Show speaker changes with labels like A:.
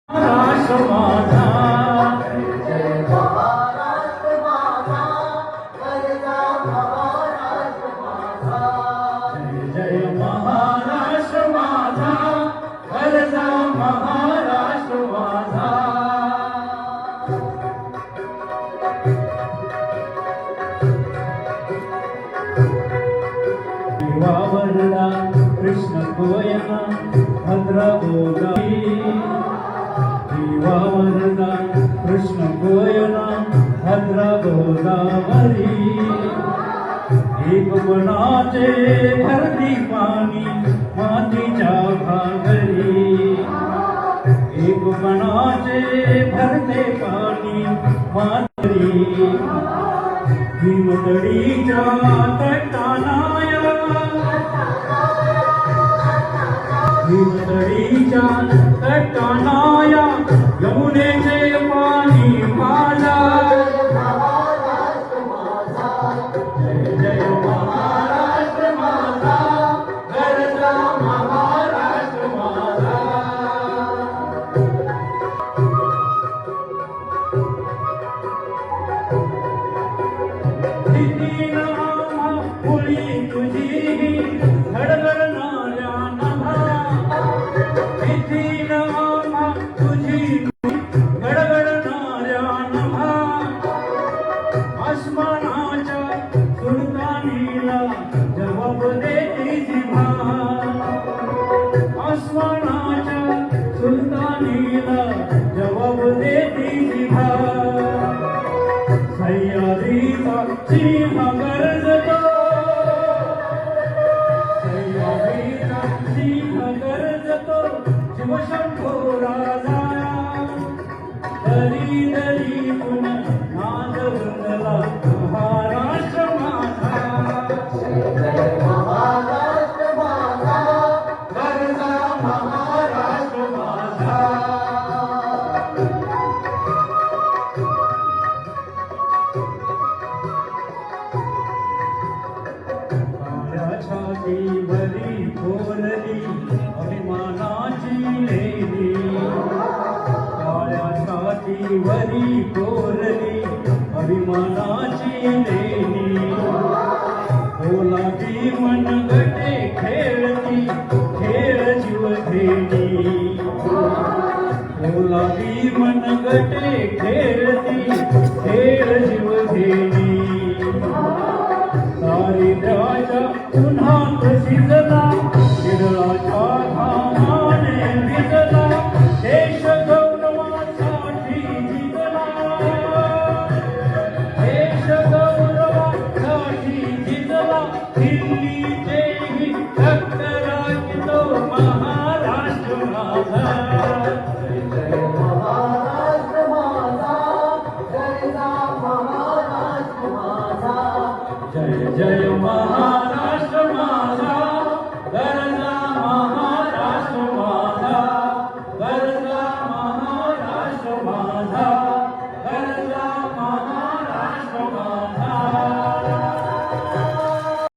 A: महाराष्ट्र माझा
B: जय महाराष्ट्र माझा वरदा महाराष्ट्र माझा
A: जय महाराष्ट्र माझा वरदा महाराष्ट्र माझा देवा वरदा कृष्ण गोयना भद्र गोदाई देवा वरदा कृष्ण गोयना भद्र गोदावरी एक बनाचे भरती पाणी मातीच्या घागरी एक बनाचे भरते पाणी मातरी भीमतडीच्या तटानाया भीमतडीच्या तटानाया यमुनेचे पाणी माझा
B: महाराष्ट्र माझा
A: जय महाराष्ट्र माझा गरजा महाराष्ट्र माझा किती नामा फुली तुझी धडधडणाऱ्या नभा किती नामा तुझी धडधडणाऱ्या नभा आसमानाच्या सुलतानीला जबाब देती जिभा आसमानाच्या सुलतानीला जबाब देती जिभा सह्याद्रीचा सिंह गरजतो सह्याद्रीचा सिंह गरजतो शिवशंभो राजा दरी दरी पुन्हा नाद वृंदला महाराष्ट्र माझा
B: जय महाराष्ट्र माझा
A: गरजा महाराष्ट्र माझा काळ्या छातीवरी कोरली अभिमानाची लेली काळ्या छातीवरी कोरली अभिमानाची लेली बोलावी मनगटे खेळती खेळ जीवघेणी बोलावी मनगटे खेळती खेळ जीवघेणी दारिद्र्याच्या उन्हात शिजला शिरळाच्या घामाने भिजला देश गौरवासाठी जिंकला देश गौरवासाठी जिंकला दिल्लीचेही रक्त